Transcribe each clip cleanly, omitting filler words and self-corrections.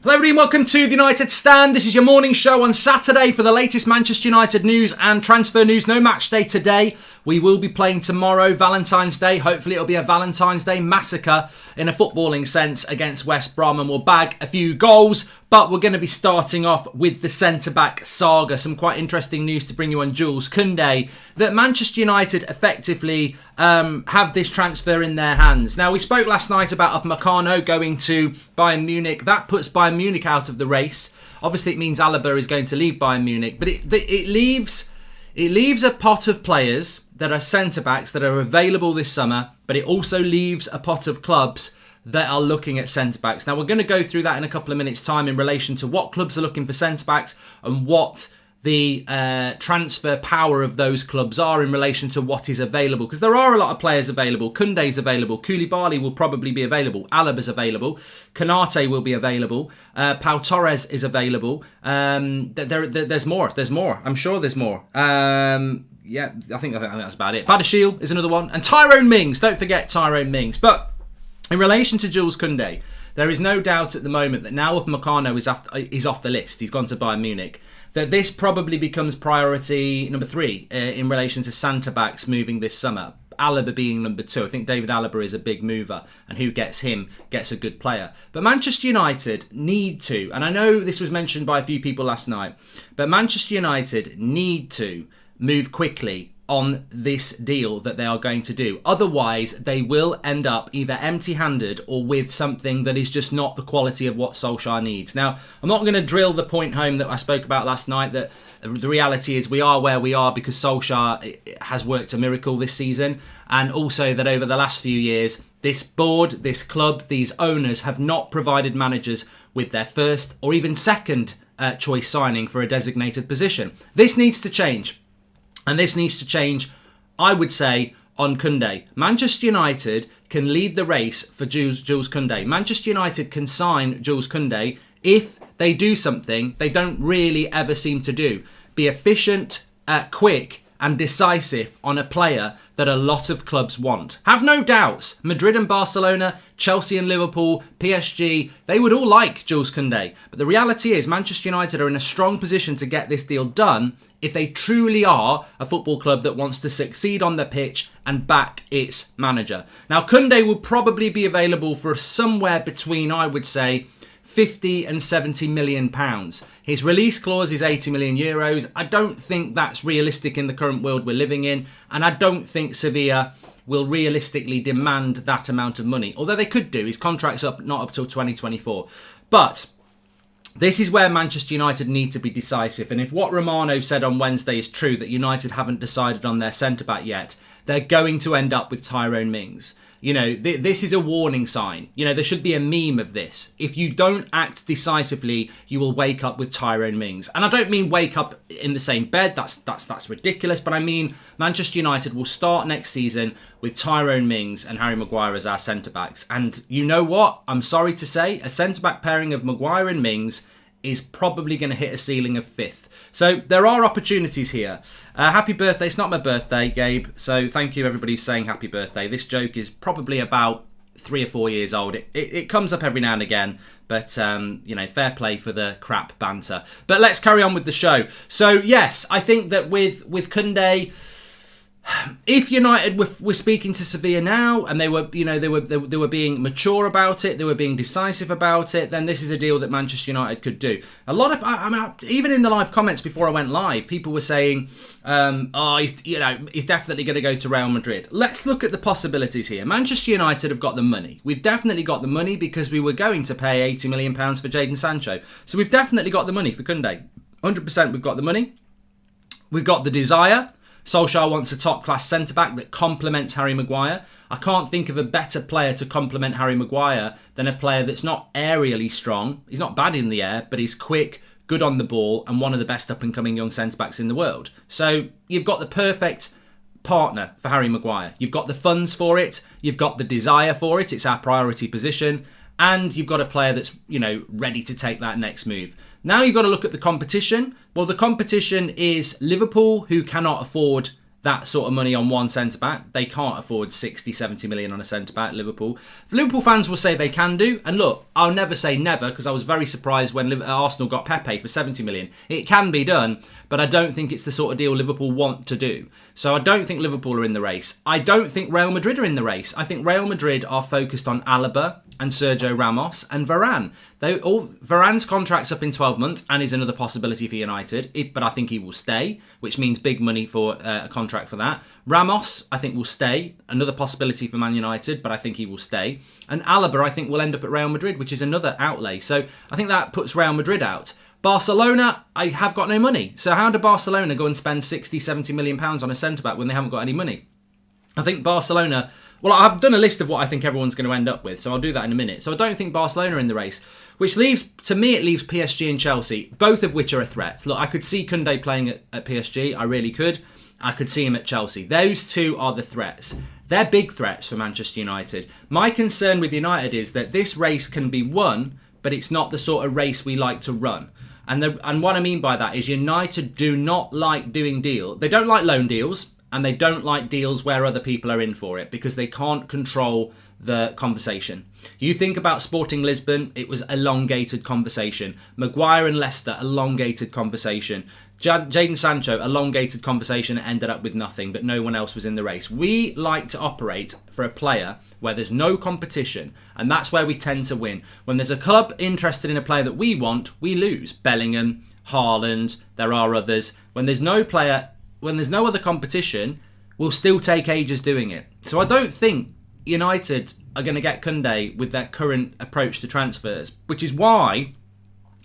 Hello everybody, welcome to the United Stand. This is your morning show on Saturday for the latest Manchester United news and transfer news. No match day today. We will be playing tomorrow, Valentine's Day. Hopefully it'll be a Valentine's Day massacre in a footballing sense against West Brom and we'll bag a few goals. But we're going to be starting off with the centre-back saga. Some quite interesting news to bring you on Jules Kounde. That Manchester United effectively have this transfer in their hands. Now, we spoke last night about Upamecano going to Bayern Munich. That puts Bayern Munich out of the race. Obviously, it means Alaba is going to leave Bayern Munich. But it leaves a pot of players that are centre-backs that are available this summer. But it also leaves a pot of clubs that are looking at centre-backs. Now, we're going to go through that in a couple of minutes' time in relation to what clubs are looking for centre-backs and what the transfer power of those clubs are in relation to what is available. Because there are a lot of players available. Kounde's available. Koulibaly will probably be available. Alaba's available. Konate will be available. Pau Torres is available. There's more. There's more. I'm sure there's more. Yeah, I think that's about it. Badiashile is another one. And Tyrone Mings. Don't forget Tyrone Mings. But in relation to Jules Kounde, there is no doubt at the moment that now Upamecano is off the list. He's gone to Bayern Munich. That this probably becomes priority number 3 in relation to centre-backs moving this summer. Alaba being number 2. I think David Alaba is a big mover, and who gets him gets a good player. But Manchester United need to, and I know this was mentioned by a few people last night, but Manchester United need to move quickly on this deal that they are going to do. Otherwise, they will end up either empty-handed or with something that is just not the quality of what Solskjaer needs. Now, I'm not going to drill the point home that I spoke about last night, that the reality is we are where we are because Solskjaer has worked a miracle this season, and also that over the last few years, this board, this club, these owners have not provided managers with their first or even second choice signing for a designated position. This needs to change. And this needs to change, I would say, on Kounde. Manchester United can lead the race for Jules Kounde. Manchester United can sign Jules Kounde if they do something they don't really ever seem to do. Be efficient, quick and decisive on a player that a lot of clubs want. Have no doubts, Madrid and Barcelona, Chelsea and Liverpool, PSG, they would all like Jules Kounde. But the reality is Manchester United are in a strong position to get this deal done if they truly are a football club that wants to succeed on the pitch and back its manager. Now, Kounde will probably be available for somewhere between, I would say, 50 and 70 million pounds. His release clause is 80 million euros. I don't think that's realistic in the current world we're living in, and I don't think Sevilla will realistically demand that amount of money. Although they could do. His contract's not up till 2024. But this is where Manchester United need to be decisive. And if what Romano said on Wednesday is true, that United haven't decided on their centre-back yet, they're going to end up with Tyrone Mings. You know, this is a warning sign. You know, there should be a meme of this. If you don't act decisively, you will wake up with Tyrone Mings. And I don't mean wake up in the same bed. That's ridiculous. But I mean Manchester United will start next season with Tyrone Mings and Harry Maguire as our centre-backs. And you know what? I'm sorry to say, a centre-back pairing of Maguire and Mings is probably going to hit a ceiling of 5th. So there are opportunities here. Happy birthday. It's not my birthday, Gabe. So thank you everybody who's saying happy birthday. This joke is probably about 3 or 4 years old. It comes up every now and again. But, you know, fair play for the crap banter. But let's carry on with the show. So, yes, I think that with Kounde, if United were speaking to Sevilla now and they were being mature about it, they were being decisive about it, then this is a deal that Manchester United could do. A lot of, I mean, even in the live comments before I went live, people were saying, he's definitely going to go to Real Madrid. Let's look at the possibilities here. Manchester United have got the money. We've definitely got the money because we were going to pay £80 million for Jadon Sancho. So we've definitely got the money for Kounde. 100% we've got the money. We've got the desire. Solskjaer wants a top-class centre-back that complements Harry Maguire. I can't think of a better player to complement Harry Maguire than a player that's not aerially strong. He's not bad in the air, but he's quick, good on the ball, and one of the best up-and-coming young centre-backs in the world. So you've got the perfect partner for Harry Maguire. You've got the funds for it. You've got the desire for it. It's our priority position. And you've got a player that's, you know, ready to take that next move. Now you've got to look at the competition. Well, the competition is Liverpool, who cannot afford that sort of money on one centre-back. They can't afford 60, 70 million on a centre-back, Liverpool. Liverpool fans will say they can do. And look, I'll never say never, because I was very surprised when Arsenal got Pepe for 70 million. It can be done, but I don't think it's the sort of deal Liverpool want to do. So I don't think Liverpool are in the race. I don't think Real Madrid are in the race. I think Real Madrid are focused on Alaba and Sergio Ramos and Varane. Varane's contract's up in 12 months and is another possibility for United, but I think he will stay, which means big money for a contract for that. Ramos, I think, will stay, another possibility for Man United, but I think he will stay. And Alaba, I think, will end up at Real Madrid, which is another outlay. So I think that puts Real Madrid out. Barcelona, I have got no money. So how do Barcelona go and spend 60, 70 million pounds on a centre-back when they haven't got any money? I think Barcelona... Well, I've done a list of what I think everyone's going to end up with, so I'll do that in a minute. So I don't think Barcelona are in the race, which leaves, to me, it leaves PSG and Chelsea, both of which are a threat. Look, I could see Kounde playing at PSG. I really could. I could see him at Chelsea. Those two are the threats. They're big threats for Manchester United. My concern with United is that this race can be won, but it's not the sort of race we like to run. And what I mean by that is United do not like doing deals. They don't like loan deals. And they don't like deals where other people are in for it because they can't control the conversation. You think about Sporting Lisbon, it was elongated conversation. Maguire and Leicester, elongated conversation. Jadon Sancho, elongated conversation, ended up with nothing, but no one else was in the race. We like to operate for a player where there's no competition, and that's where we tend to win. When there's a club interested in a player that we want, we lose. Bellingham, Haaland, there are others. When there's no other competition, we'll still take ages doing it. So I don't think United are going to get Kounde with their current approach to transfers, which is why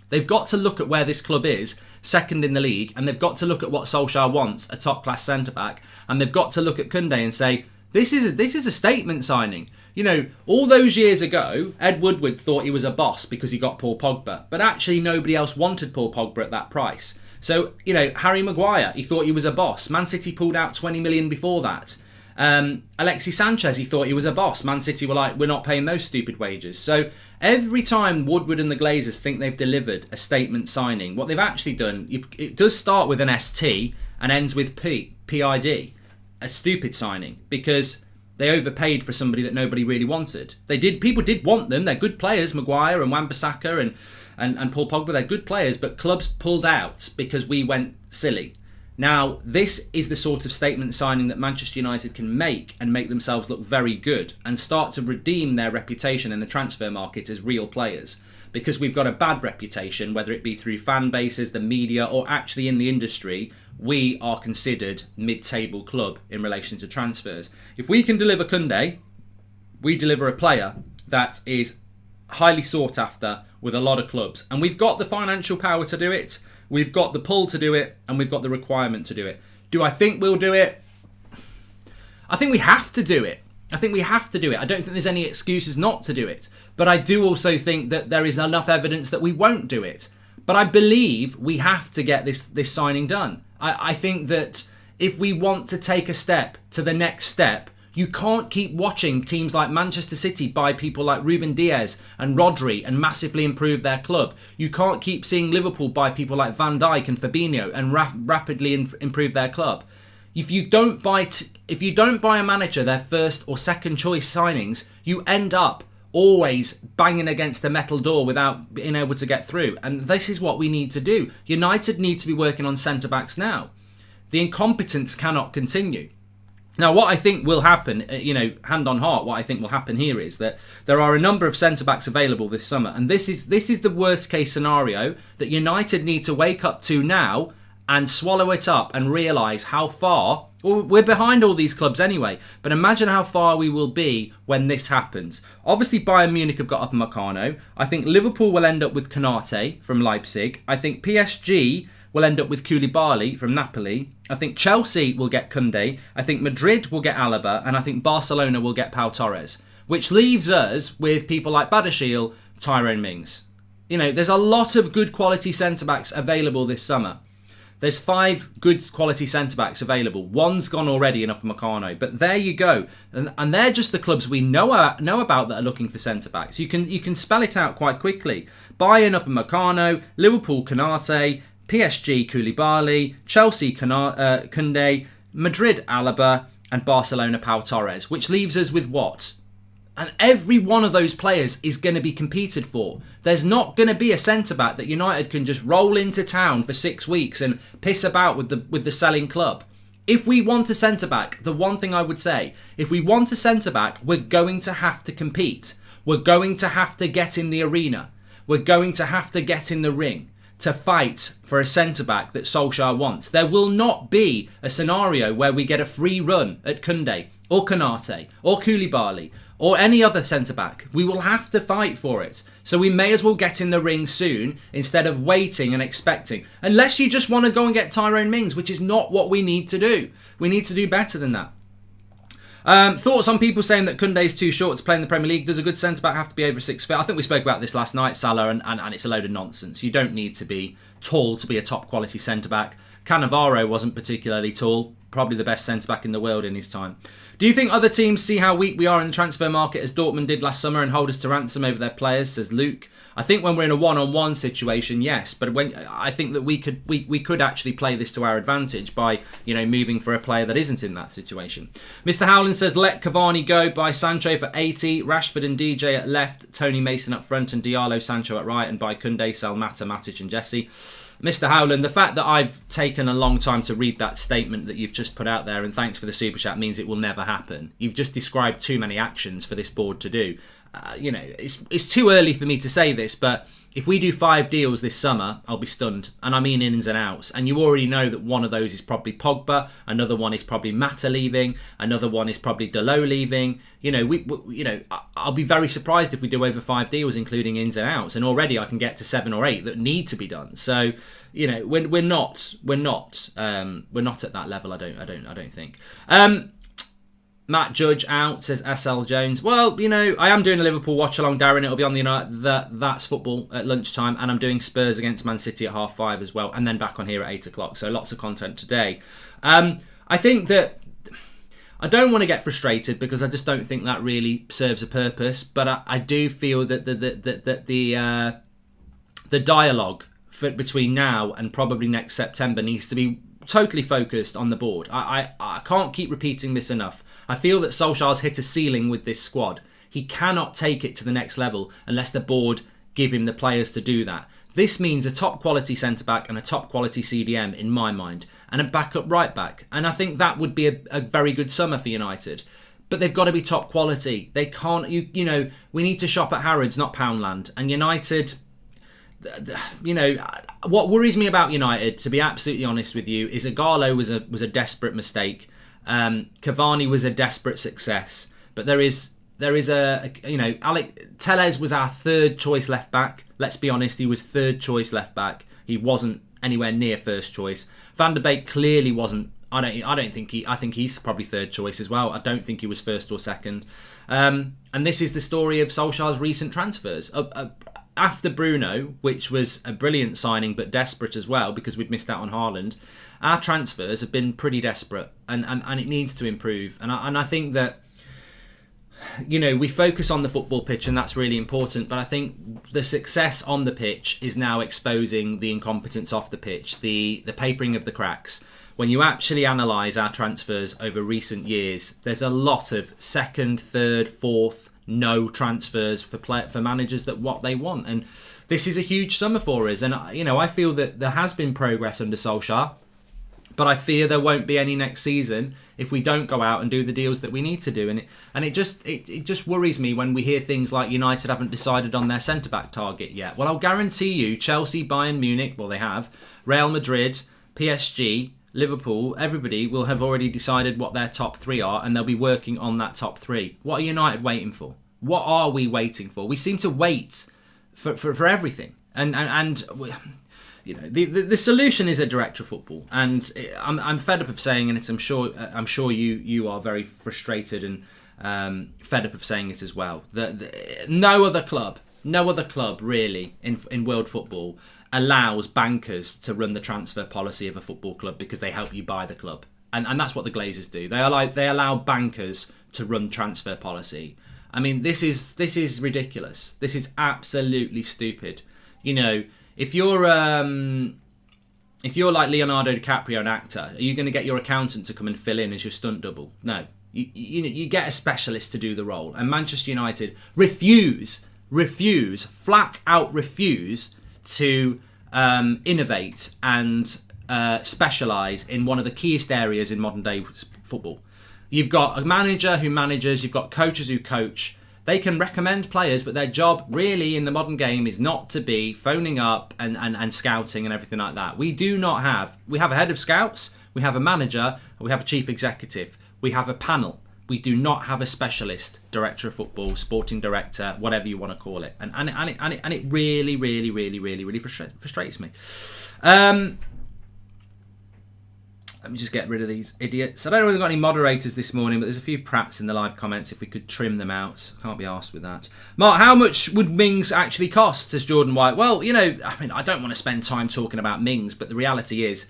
they've got to look at where this club is, second in the league, and they've got to look at what Solskjaer wants, a top-class centre-back, and they've got to look at Kounde and say, this is a statement signing. You know, all those years ago, Ed Woodward thought he was a boss because he got Paul Pogba, but actually nobody else wanted Paul Pogba at that price. So, you know, Harry Maguire, he thought he was a boss. Man City pulled out 20 million before that. Alexis Sanchez, he thought he was a boss. Man City were like, we're not paying those stupid wages. So every time Woodward and the Glazers think they've delivered a statement signing, what they've actually done, it does start with an ST and ends with PID, a stupid signing, because they overpaid for somebody that nobody really wanted. People did want them. They're good players, Maguire and Wan-Bissaka and Paul Pogba, they're good players, but clubs pulled out because we went silly. Now, this is the sort of statement signing that Manchester United can make and make themselves look very good and start to redeem their reputation in the transfer market as real players. Because we've got a bad reputation, whether it be through fan bases, the media, or actually in the industry, we are considered mid-table club in relation to transfers. If we can deliver Kounde, we deliver a player that is highly sought after with a lot of clubs, and we've got the financial power to do it, we've got the pull to do it, and we've got the requirement to do it. Do I think we'll do it? I think we have to do it. I don't think there's any excuses not to do it, but I do also think that there is enough evidence that we won't do it. But I believe we have to get this signing done. I think that if we want to take a step to the next step, you can't keep watching teams like Manchester City buy people like Ruben Diaz and Rodri and massively improve their club. You can't keep seeing Liverpool buy people like Van Dijk and Fabinho and rapidly improve their club. If you don't buy a manager their first or second choice signings, you end up always banging against a metal door without being able to get through. And this is what we need to do. United need to be working on centre-backs now. The incompetence cannot continue. Now, what I think will happen, hand on heart, what I think will happen here is that there are a number of centre-backs available this summer. And this is the worst case scenario that United need to wake up to now and swallow it up and realise how far... Well, we're behind all these clubs anyway, but imagine how far we will be when this happens. Obviously, Bayern Munich have got Upamecano. I think Liverpool will end up with Kounde from Leipzig. I think PSG will end up with Koulibaly from Napoli. I think Chelsea will get Kounde. I think Madrid will get Alaba. And I think Barcelona will get Pau Torres. Which leaves us with people like Badiashile, Tyrone Mings. There's a lot of good quality centre-backs available this summer. There's 5 good quality centre-backs available. One's gone already in Upamecano. But there you go. And they're just the clubs we know about that are looking for centre-backs. You can spell it out quite quickly. Bayern Upamecano, Liverpool Kounde, PSG Koulibaly, Chelsea Kounde, Madrid Alaba, and Barcelona Pau Torres, which leaves us with what? And every one of those players is going to be competed for. There's not going to be a centre-back that United can just roll into town for 6 weeks and piss about with the selling club. If we want a centre-back, the one thing I would say, if we want a centre-back, we're going to have to compete. We're going to have to get in the arena. We're going to have to get in the ring to fight for a centre-back that Solskjaer wants. There will not be a scenario where we get a free run at Kounde or Kounate or Koulibaly or any other centre-back. We will have to fight for it. So we may as well get in the ring soon instead of waiting and expecting. Unless you just want to go and get Tyrone Mings, which is not what we need to do. We need to do better than that. Thoughts on people saying that Kounde is too short to play in the Premier League? Does a good centre-back have to be over 6 foot? I think we spoke about this last night, Salah, and it's a load of nonsense. You don't need to be tall to be a top-quality centre-back. Cannavaro wasn't particularly tall. Probably the best centre-back in the world in his time. Do you think other teams see how weak we are in the transfer market as Dortmund did last summer and hold us to ransom over their players, says Luke? I think when we're in a one-on-one situation, yes, but I think that we could actually play this to our advantage by, moving for a player that isn't in that situation. Mr. Howland says, let Cavani go, buy Sancho for 80, Rashford and DJ at left, Tony Mason up front and Diallo, Sancho at right, and buy Kounde, sell Mata, Matic and Jesse. Mr. Howland, the fact that I've taken a long time to read that statement that you've just put out there, and thanks for the super chat, means it will never happen. You've just described too many actions for this board to do. It's too early for me to say this, but if we do 5 deals this summer, I'll be stunned. And I mean ins and outs. And you already know that one of those is probably Pogba, another one is probably Mata leaving, another one is probably Dalot leaving. I'll be very surprised if we do over 5 deals, including ins and outs. And already I can get to 7 or 8 that need to be done. So, we're not at that level. I don't think. Matt Judge out, says SL Jones. Well, I am doing a Liverpool watch along, Darren. It'll be on the That's Football at lunchtime, and I'm doing Spurs against Man City at 5:30 as well, and then back on here at 8 o'clock. So lots of content today. I think that I don't want to get frustrated because I just don't think that really serves a purpose. But I do feel that the dialogue between now and probably next September needs to be totally focused on the board. I can't keep repeating this enough. I feel that Solskjaer's hit a ceiling with this squad. He cannot take it to the next level unless the board give him the players to do that. This means a top quality centre-back and a top quality CDM in my mind, and a backup right-back. And I think that would be a very good summer for United. But they've got to be top quality. They can't, we need to shop at Harrods, not Poundland. And United, what worries me about United, to be absolutely honest with you, is Ighalo was a desperate mistake. Cavani was a desperate success, but there is Tellez was our third choice left back. Let's be honest, he was third choice left back. He wasn't anywhere near first choice. Van der Beek clearly wasn't. I think he's probably third choice as well. I don't think he was first or second. And this is the story of Solskjaer's recent transfers. After Bruno, which was a brilliant signing but desperate as well because we'd missed out on Haaland, our transfers have been pretty desperate and it needs to improve. And I think that, we focus on the football pitch and that's really important, but I think the success on the pitch is now exposing the incompetence off the pitch, the papering of the cracks. When you actually analyse our transfers over recent years, there's a lot of second, third, fourth, no transfers for managers that what they want, and this is a huge summer for us. And I feel that there has been progress under Solskjaer, but I fear there won't be any next season if we don't go out and do the deals that we need to do. And it just worries me when we hear things like United haven't decided on their centre back target yet. Well, I'll guarantee you, Chelsea, Bayern Munich, well they have, Real Madrid, PSG, Liverpool, everybody will have already decided what their top 3 are, and they'll be working on that top 3. What are United waiting for? What are we waiting for? We seem to wait for everything, and the solution is a director of football, and I'm fed up of saying, and I'm sure you are very frustrated and fed up of saying it as well. No other club really in world football allows bankers to run the transfer policy of a football club because they help you buy the club. And that's what the Glazers do. They allow bankers to run transfer policy. I mean, this is ridiculous. This is absolutely stupid. If you're If you're like Leonardo DiCaprio, an actor, are you going to get your accountant to come and fill in as your stunt double? No. You get a specialist to do the role. And Manchester United refuse, flat out refuse to innovate and specialise in one of the keyest areas in modern day football. You've got a manager who manages, you've got coaches who coach. They can recommend players, but their job really in the modern game is not to be phoning up and scouting and everything like that. We have a head of scouts, we have a manager, we have a chief executive, we have a panel. We do not have a specialist director of football, sporting director, whatever you want to call it. And it really frustrates me. Let me just get rid of these idiots. I don't know whether we've got any moderators this morning, but there's a few prats in the live comments. If we could trim them out. Can't be arsed with that. Mark, how much would Mings actually cost, says Jordan White? Well, I don't want to spend time talking about Mings, but the reality is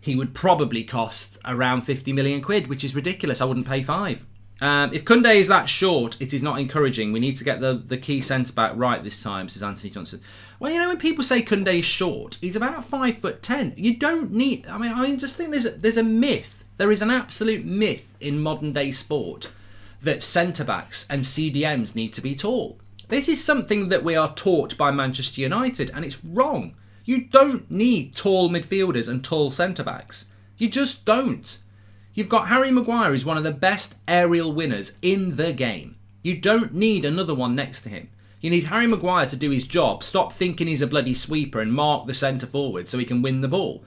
he would probably cost around 50 million quid, which is ridiculous. I wouldn't pay 5. If Kounde is that short, it is not encouraging. We need to get the key centre-back right this time, says Anthony Johnson. Well, when people say Kounde is short, he's about 5'10". You don't need... I just think there's a myth. There is an absolute myth in modern-day sport that centre-backs and CDMs need to be tall. This is something that we are taught by Manchester United, and it's wrong. You don't need tall midfielders and tall centre-backs. You just don't. You've got Harry Maguire, who's one of the best aerial winners in the game. You don't need another one next to him. You need Harry Maguire to do his job, stop thinking he's a bloody sweeper and mark the centre forward so he can win the ball.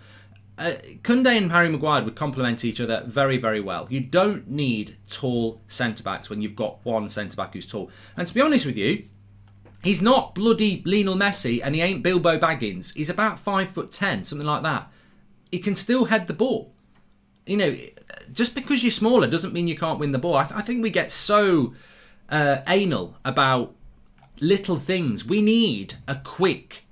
Kounde and Harry Maguire would complement each other very, very well. You don't need tall centre-backs when you've got one centre-back who's tall. And to be honest with you, he's not bloody Lionel Messi and he ain't Bilbo Baggins. He's about 5'10", something like that. He can still head the ball. Just because you're smaller doesn't mean you can't win the ball. I think we get so anal about little things. We need a quick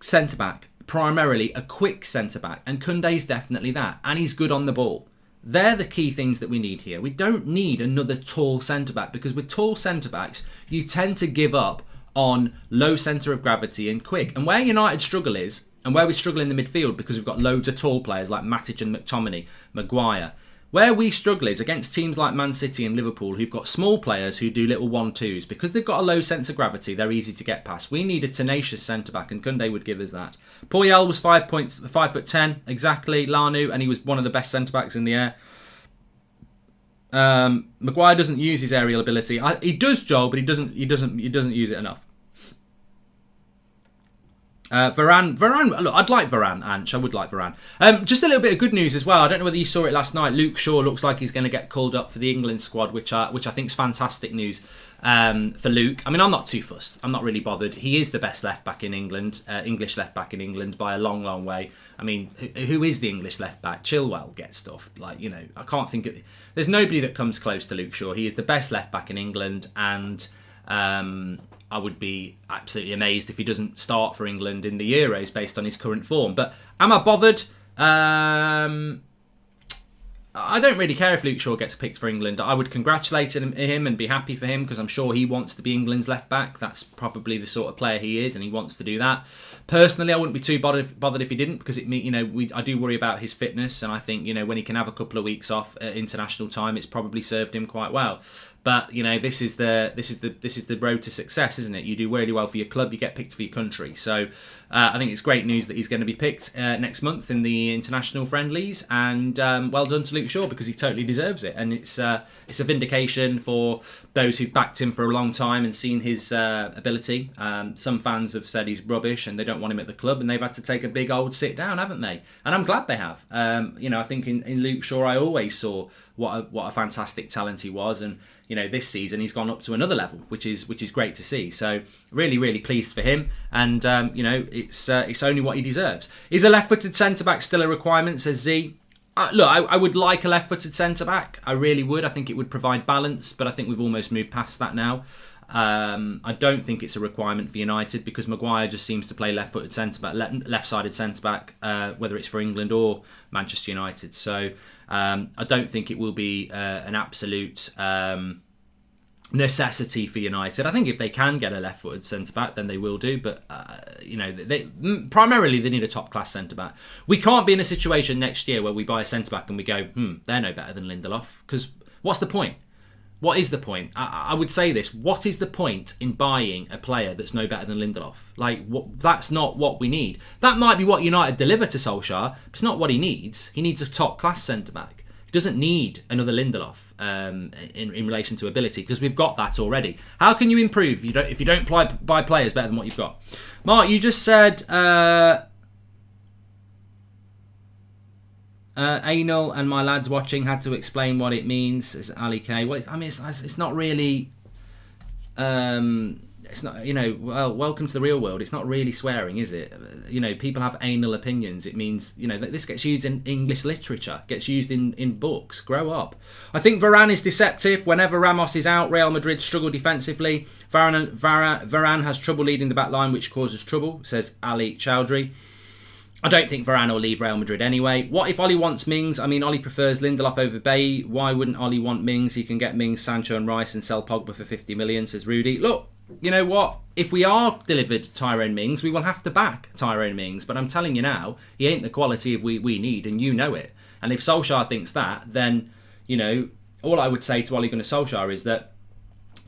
centre-back, primarily a quick centre-back, and Kounde's definitely that, and he's good on the ball. They're the key things that we need here. We don't need another tall centre-back, because with tall centre-backs, you tend to give up on low centre of gravity and quick. And where United's struggle is, and where we struggle in the midfield, because we've got loads of tall players like Matic and McTominay, Maguire, where we struggle is against teams like Man City and Liverpool who've got small players who do little 1-2s. Because they've got a low sense of gravity, they're easy to get past. We need a tenacious centre-back, and Kounde would give us that. Poyel was 5'10", exactly, Lanu, and he was one of the best centre-backs in the air. Maguire doesn't use his aerial ability. He does, Joel, but he doesn't use it enough. Varane. Look, I'd like Varane, Anch. I would like Varane. Just a little bit of good news as well. I don't know whether you saw it last night. Luke Shaw looks like he's going to get called up for the England squad, which I think is fantastic news for Luke. I'm not too fussed. I'm not really bothered. He is the best left back in England, English left back in England by a long, long way. Who is the English left back? Chilwell gets stuff. I can't think of. There's nobody that comes close to Luke Shaw. He is the best left back in England, and I would be absolutely amazed if he doesn't start for England in the Euros based on his current form. But am I bothered? I don't really care if Luke Shaw gets picked for England. I would congratulate him and be happy for him, because I'm sure he wants to be England's left back. That's probably the sort of player he is, and he wants to do that. Personally, I wouldn't be too bothered if he didn't, because I do worry about his fitness, and I think when he can have a couple of weeks off at international time, it's probably served him quite well. But this is the road to success, isn't it? You do really well for your club, you get picked for your country. So I think it's great news that he's going to be picked next month in the international friendlies, and well done to Luke Shaw, because he totally deserves it. And it's a vindication for those who've backed him for a long time and seen his ability. Some fans have said he's rubbish and they don't want him at the club, and they've had to take a big old sit down, haven't they? And I'm glad they have. I think in Luke Shaw, I always saw what a fantastic talent he was, and this season he's gone up to another level, which is great to see. So really, really pleased for him, and it's only what he deserves. Is a left-footed centre-back still a requirement, says Z? Look, I would like a left-footed centre-back. I really would. I think it would provide balance, but I think we've almost moved past that now. I don't think it's a requirement for United, because Maguire just seems to play left-footed centre-back, left-sided centre-back, whether it's for England or Manchester United. So I don't think it will be an absolute necessity for United. I think if they can get a left-footed centre-back, then they will do. But primarily they need a top-class centre-back. We can't be in a situation next year where we buy a centre-back and we go, they're no better than Lindelof. Because what's the point? What is the point? I would say this. What is the point in buying a player that's no better than Lindelof? That's not what we need. That might be what United deliver to Solskjaer, but it's not what he needs. He needs a top-class centre-back. He doesn't need another Lindelof in relation to ability, because we've got that already. How can you improve if you don't buy players better than what you've got? Mark, you just said anal and my lads watching had to explain what it means. It's Ali K. Well, it's not really. It's not, welcome to the real world. It's not really swearing, is it? People have anal opinions. It means, this gets used in English literature, gets used in books. Grow up. I think Varane is deceptive. Whenever Ramos is out, Real Madrid struggle defensively. Varane has trouble leading the back line, which causes trouble, says Ali Chowdhury. I don't think Varane will leave Real Madrid anyway. What if Ollie wants Mings? I mean, Ollie prefers Lindelof over Bailly. Why wouldn't Ollie want Mings? He can get Mings, Sancho and Rice and sell Pogba for 50 million, says Rudy. Look, you know what? If we are delivered Tyrone Mings, we will have to back Tyrone Mings. But I'm telling you now, he ain't the quality we need, and you know it. And if Solskjaer thinks that, then, all I would say to Ole Gunnar Solskjaer is that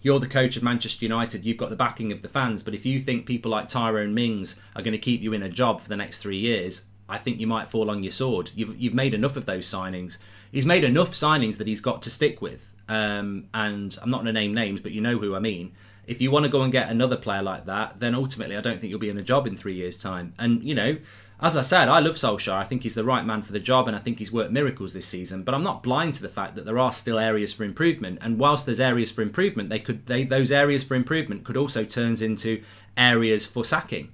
you're the coach of Manchester United, you've got the backing of the fans, but if you think people like Tyrone Mings are going to keep you in a job for the next 3 years, I think you might fall on your sword. You've made enough of those signings. He's made enough signings that he's got to stick with. And I'm not going to name names, but you know who I mean. If you want to go and get another player like that, then ultimately I don't think you'll be in a job in 3 years' time. And, as I said, I love Solskjaer. I think he's the right man for the job, and I think he's worked miracles this season. But I'm not blind to the fact that there are still areas for improvement. And whilst there's areas for improvement, those areas for improvement could also turn into areas for sacking.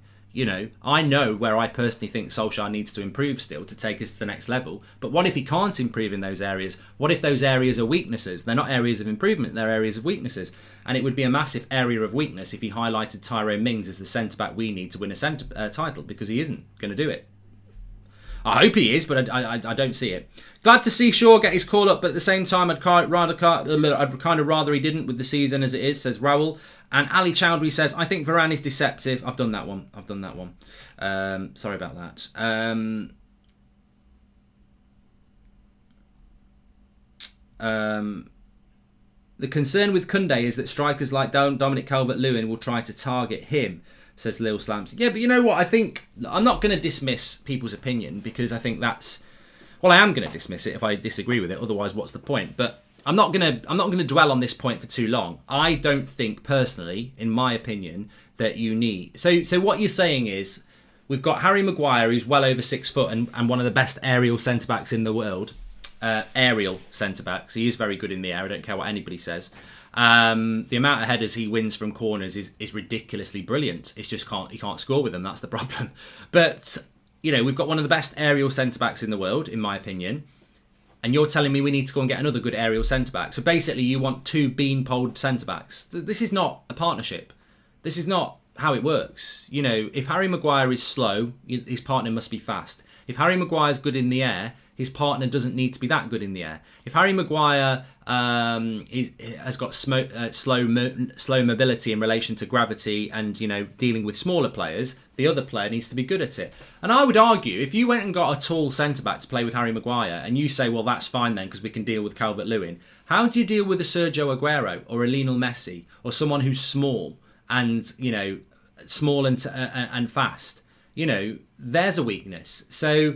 I know where I personally think Solskjaer needs to improve still to take us to the next level. But what if he can't improve in those areas? What if those areas are weaknesses? They're not areas of improvement, they're areas of weaknesses. And it would be a massive area of weakness if he highlighted Tyrone Mings as the centre-back we need to win a title, because he isn't going to do it. I hope he is, but I don't see it. Glad to see Shaw get his call up, but at the same time, I'd kind of rather he didn't with the season as it is, says Raoul. And Ali Chowdhury says, I think Varane is deceptive. I've done that one. Sorry about that. The concern with Kounde is that strikers like Dominic Calvert-Lewin will try to target him, says Lil Slams. Yeah, but you know what? I think I'm not going to dismiss people's opinion, because I think that's... Well, I am going to dismiss it if I disagree with it. Otherwise, what's the point? But I'm not going to dwell on this point for too long. I don't think, personally, in my opinion, that you need... So what you're saying is, we've got Harry Maguire, who's well over 6 foot and one of the best aerial centre-backs in the world. Aerial centre-backs. He is very good in the air. I don't care what anybody says. The amount of headers he wins from corners is ridiculously brilliant. It's just he can't score with them. That's the problem. But, we've got one of the best aerial centre-backs in the world, in my opinion. And you're telling me we need to go and get another good aerial centre-back. So basically you want 2 bean-poled centre-backs. This is not a partnership. This is not how it works. If Harry Maguire is slow, his partner must be fast. If Harry Maguire's good in the air, his partner doesn't need to be that good in the air. If Harry Maguire has got slow mobility in relation to gravity and, dealing with smaller players, the other player needs to be good at it. And I would argue, if you went and got a tall centre-back to play with Harry Maguire and you say, well, that's fine then because we can deal with Calvert-Lewin, how do you deal with a Sergio Aguero or a Lionel Messi or someone who's small and, small and fast? There's a weakness. So...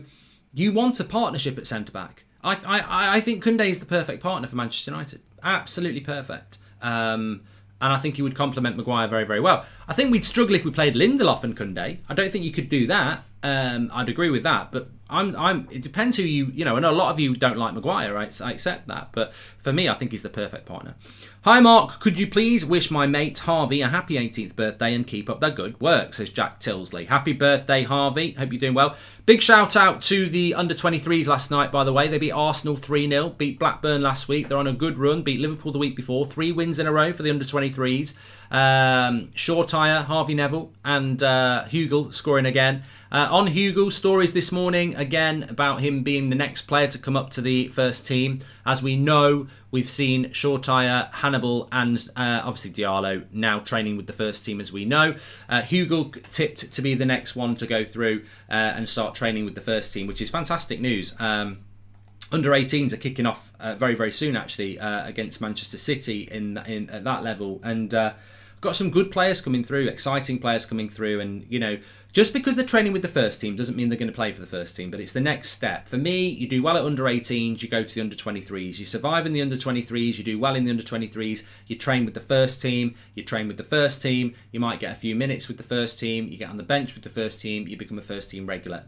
You want a partnership at centre-back. I think Kounde is the perfect partner for Manchester United. Absolutely perfect. And I think he would complement Maguire very, very well. I think we'd struggle if we played Lindelof and Kounde. I don't think you could do that. I'd agree with that. But it depends who I know a lot of you don't like Maguire, right? I accept that. But for me, I think he's the perfect partner. Hi, Mark. Could you please wish my mate Harvey a happy 18th birthday and keep up the good work, says Jack Tilsley. Happy birthday, Harvey. Hope you're doing well. Big shout out to the under-23s last night, by the way. They beat Arsenal 3-0, beat Blackburn last week. They're on a good run, beat Liverpool the week before. 3 wins in a row for the under-23s. Shortire, Harvey Neville and Hugel scoring again. On Hugel, stories this morning. again about him being the next player to come up to the first team. As we know, we've seen Shortire, Hannibal and obviously Diallo now training with the first team, as we know. Hugo tipped to be the next one to go through and start training with the first team, which is fantastic news. Under 18s are kicking off very, very soon, actually, against Manchester City at that level. And got some good players coming through, exciting players coming through. And, you know, just because they're training with the first team doesn't mean they're going to play for the first team, but it's the next step. For me, you do well at under 18s, you go to the under 23s. You survive in the under 23s, you do well in the under 23s, you train with the first team, you train with the first team, you might get a few minutes with the first team, you get on the bench with the first team, you become a first team regular.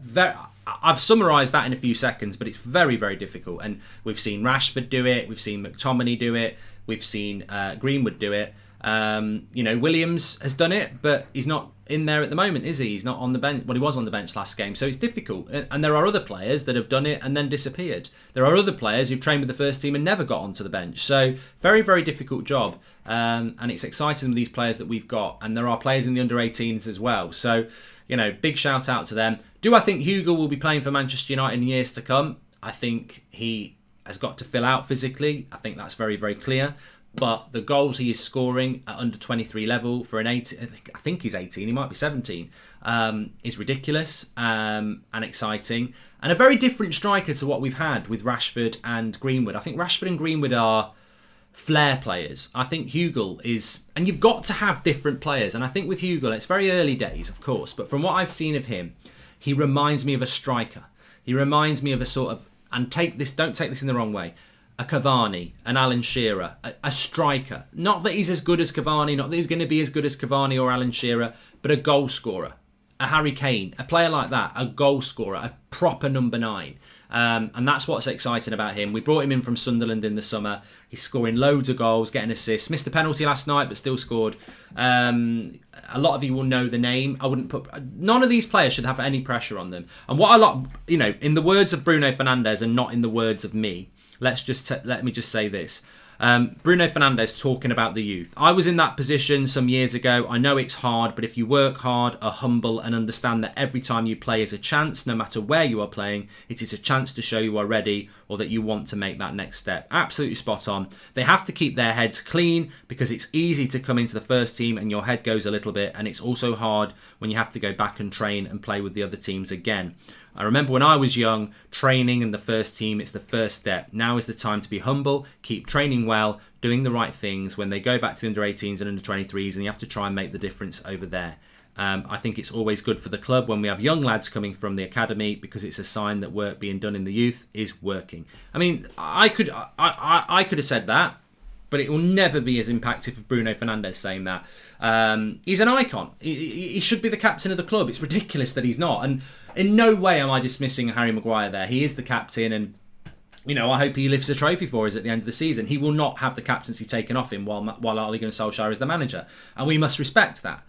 I've summarised that in a few seconds, but it's very, very difficult. And we've seen Rashford do it, we've seen McTominay do it, we've seen Greenwood do it. You know, Williams has done it, but he's not in there at the moment, is he? He's not on the bench. Well, he was on the bench last game, so it's difficult. And there are other players that have done it and then disappeared. There are other players who've trained with the first team and never got onto the bench. So very, very difficult job. And it's exciting with these players that we've got. And there are players in the under 18s as well. So, you know, big shout out to them. Do I think Hugo will be playing for Manchester United in years to come? I think he has got to fill out physically. I think that's very, very clear. But the goals he is scoring at under 23 level for an 18, I think he's 18, he might be 17, is ridiculous and exciting. And a very different striker to what we've had with Rashford and Greenwood. I think Rashford and Greenwood are flair players. I think Hugo is, and you've got to have different players. And I think with Hugo, it's very early days, of course, but from what I've seen of him, he reminds me of a striker. He reminds me of a sort of, and don't take this in the wrong way, a Cavani, an Alan Shearer, a striker. Not that he's as good as Cavani, not that he's going to be as good as Cavani or Alan Shearer, but a goal scorer, a Harry Kane, a player like that, a goal scorer, a proper number 9. And that's what's exciting about him. We brought him in from Sunderland in the summer. He's scoring loads of goals, getting assists. Missed a penalty last night, but still scored. A lot of you will know the name. None of these players should have any pressure on them. And in the words of Bruno Fernandes and not in the words of me, let me just say this. Bruno Fernandes talking about the youth. I was in that position some years ago. I know it's hard, but if you work hard, are humble and understand that every time you play is a chance, no matter where you are playing, it is a chance to show you are ready or that you want to make that next step. Absolutely spot on. They have to keep their heads clean because it's easy to come into the first team and your head goes a little bit, and it's also hard when you have to go back and train and play with the other teams again. I remember when I was young, training in the first team, it's the first step. Now is the time to be humble, keep training well, doing the right things when they go back to the under 18s and under 23s, and you have to try and make the difference over there. I think it's always good for the club when we have young lads coming from the academy because it's a sign that work being done in the youth is working. I mean, I could have said that, but it will never be as impactful for Bruno Fernandes saying that. He's an icon. He should be the captain of the club. It's ridiculous that he's not. And in no way am I dismissing Harry Maguire there. He is the captain, and I hope he lifts a trophy for us at the end of the season. He will not have the captaincy taken off him while Ole Gunnar Solskjaer is the manager, and we must respect that.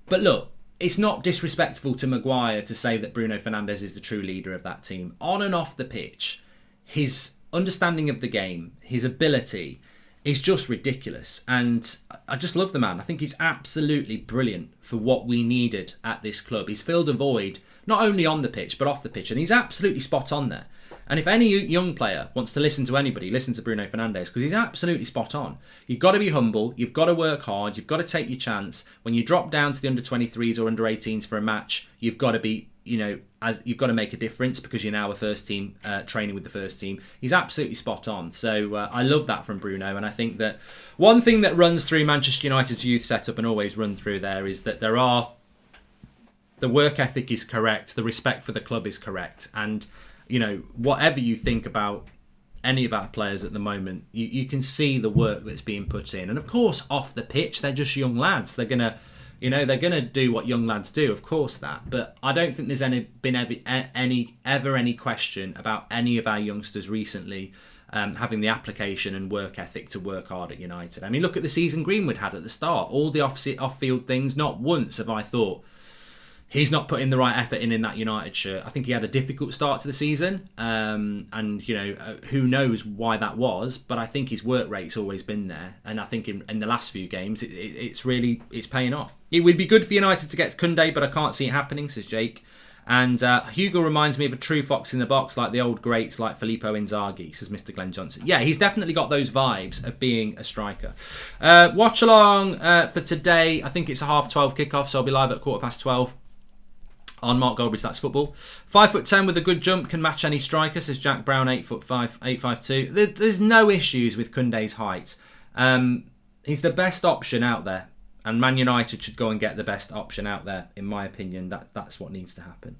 But look, it's not disrespectful to Maguire to say that Bruno Fernandes is the true leader of that team. On and off the pitch, his understanding of the game, his ability is just ridiculous. And I just love the man. I think he's absolutely brilliant for what we needed at this club. He's filled a void, not only on the pitch, but off the pitch. And he's absolutely spot on there. And if any young player wants to listen to anybody, listen to Bruno Fernandes, because he's absolutely spot on. You've got to be humble. You've got to work hard. You've got to take your chance. When you drop down to the under 23s or under 18s for a match, you've got to be, you've got to make a difference because you're now a first team, training with the first team. He's absolutely spot on. So I love that from Bruno. And I think that one thing that runs through Manchester United's youth setup and always run through there is that the work ethic is correct. The respect for the club is correct. And whatever you think about any of our players at the moment, you can see the work that's being put in. And of course, off the pitch, they're just young lads. They're gonna do what young lads do, of course that. But I don't think there's been any question about any of our youngsters recently having the application and work ethic to work hard at United. I mean, look at the season Greenwood had at the start. All the off-field things, not once have I thought, he's not putting the right effort in that United shirt. I think he had a difficult start to the season, and who knows why that was. But I think his work rate's always been there, and I think in the last few games, it's paying off. It would be good for United to get Kounde, but I can't see it happening, says Jake. And Hugo reminds me of a true fox in the box, like the old greats like Filippo Inzaghi, says Mr. Glenn Johnson. Yeah, he's definitely got those vibes of being a striker. Watch along for today. I think it's a 12:30 kickoff, so I'll be live at 12:15 on Mark Goldbridge, That's Football. 5'10" with a good jump can match any striker, says Jack Brown, 8'5", 8'5". There's no issues with Kounde's height. He's the best option out there. And Man United should go and get the best option out there, in my opinion. That's what needs to happen.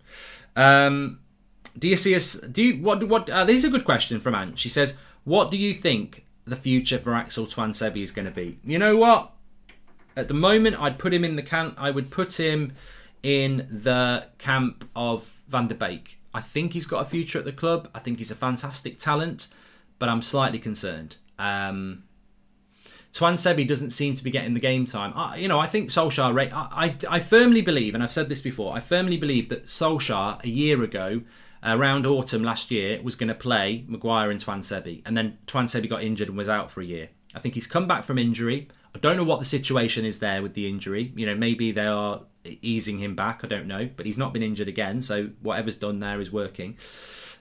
Do you see us? This is a good question from Ant. She says, "What do you think the future for Axel Tuanzebe is going to be?" You know what? At the moment, I'd put him in the camp. I would put him in the camp of Van der Beek. I think he's got a future at the club. I think he's a fantastic talent, but I'm slightly concerned. Tuanzebe doesn't seem to be getting the game time. I think Solskjaer... I firmly believe, and I've said this before, I firmly believe that Solskjaer, a year ago, around autumn last year, was going to play Maguire and Tuanzebe. And then Tuanzebe got injured and was out for a year. I think he's come back from injury. I don't know what the situation is there with the injury. Maybe they are easing him back. I don't know. But he's not been injured again. So whatever's done there is working.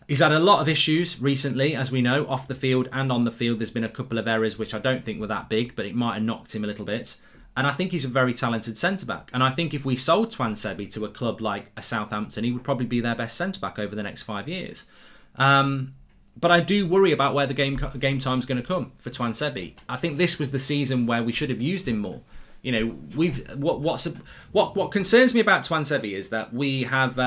He's had a lot of issues recently, as we know, off the field and on the field. There's been a couple of errors which I don't think were that big, but it might have knocked him a little bit. And I think he's a very talented centre-back. And I think if we sold Tuanzebe to a club like a Southampton, he would probably be their best centre-back over the next 5 years. But I do worry about where the game time's going to come for Tuanzebe. I think this was the season where we should have used him more. What concerns me about Tuanzebe is that we've had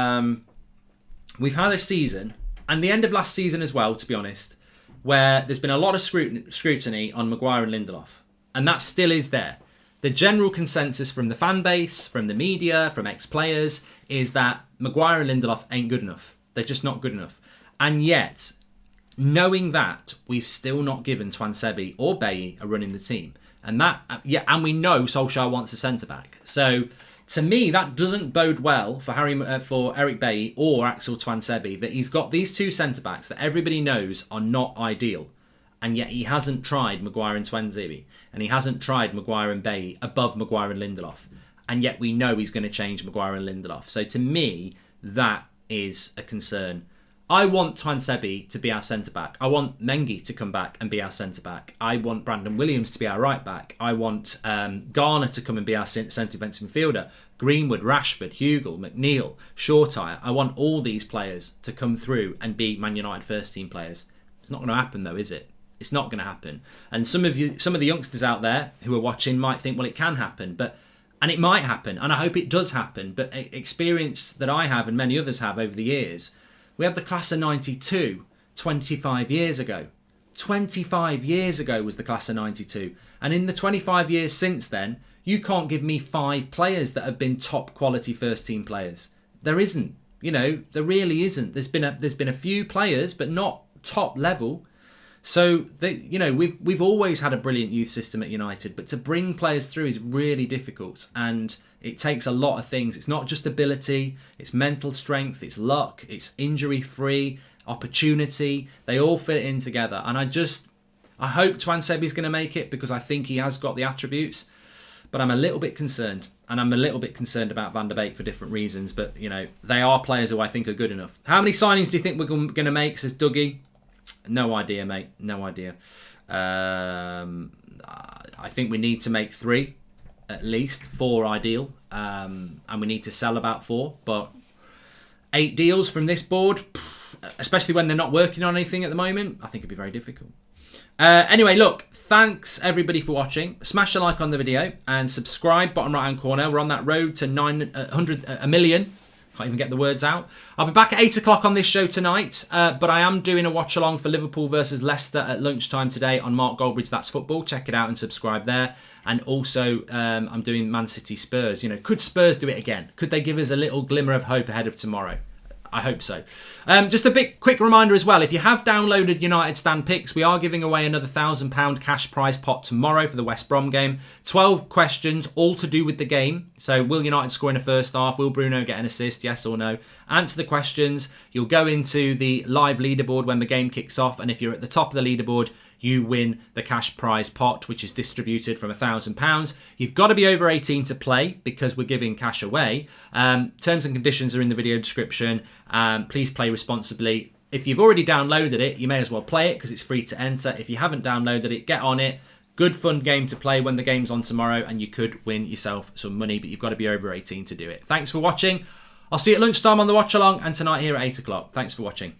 a season, and the end of last season as well, to be honest, where there's been a lot of scrutiny on Maguire and Lindelof. And that still is there. The general consensus from the fan base, from the media, from ex-players, is that Maguire and Lindelof ain't good enough. They're just not good enough. And yet, knowing that, we've still not given Tuanzebe or Bailly a run in the team. And we know Solskjaer wants a centre-back. So, to me, that doesn't bode well for Eric Bailly or Axel Tuanzebe, that he's got these two centre-backs that everybody knows are not ideal. And yet he hasn't tried Maguire and Tuanzebe. And he hasn't tried Maguire and Bailly above Maguire and Lindelof. And yet we know he's going to change Maguire and Lindelof. So to me, that is a concern. I want Tuanzebe to be our centre-back. I want Mengi to come back and be our centre-back. I want Brandon Williams to be our right-back. I want Garner to come and be our centre defensive midfielder. Greenwood, Rashford, Hugill, McNeil, Shortire. I want all these players to come through and be Man United first-team players. It's not going to happen, though, is it? It's not going to happen. And some of the youngsters out there who are watching might think, well, it can happen. And it might happen, and I hope it does happen. But experience that I have and many others have over the years, we had the class of 92 25 years ago. 25 years ago was the class of 92. And in the 25 years since then, you can't give me 5 players that have been top quality first team players. There isn't. There really isn't. There's been a few players, but not top level. So we've always had a brilliant youth system at United, but to bring players through is really difficult, and it takes a lot of things. It's not just ability, it's mental strength, it's luck, it's injury-free, opportunity. They all fit in together, and I hope Tuanzebe's going to make it, because I think he has got the attributes, but I'm a little bit concerned, and I'm a little bit concerned about Van der Beek for different reasons. But they are players who I think are good enough. How many signings do you think we're going to make, says Dougie? No idea, mate. No idea. I think we need to make 3, at least 4 ideal, and we need to sell about 4. But 8 deals from this board, especially when they're not working on anything at the moment, I think it'd be very difficult. Anyway, look, thanks everybody for watching. Smash a like on the video and subscribe, bottom right hand corner. We're on that road to 1 million. Can't even get the words out. I'll be back at 8 o'clock on this show tonight, but I am doing a watch along for Liverpool versus Leicester at lunchtime today on Mark Goldbridge, That's Football. Check it out and subscribe there. And also, I'm doing Man City Spurs. Could Spurs do it again? Could they give us a little glimmer of hope ahead of tomorrow? I hope so. Just a quick reminder as well. If you have downloaded United Stand Picks, we are giving away another £1,000 cash prize pot tomorrow for the West Brom game. 12 questions, all to do with the game. So, will United score in the first half? Will Bruno get an assist? Yes or no? Answer the questions. You'll go into the live leaderboard when the game kicks off. And if you're at the top of the leaderboard, you win the cash prize pot, which is distributed from £1,000. You've got to be over 18 to play because we're giving cash away. Terms and conditions are in the video description. Please play responsibly. If you've already downloaded it, you may as well play it because it's free to enter. If you haven't downloaded it, get on it. Good fun game to play when the game's on tomorrow, and you could win yourself some money, but you've got to be over 18 to do it. Thanks for watching. I'll see you at lunchtime on the watch along and tonight here at 8 o'clock. Thanks for watching.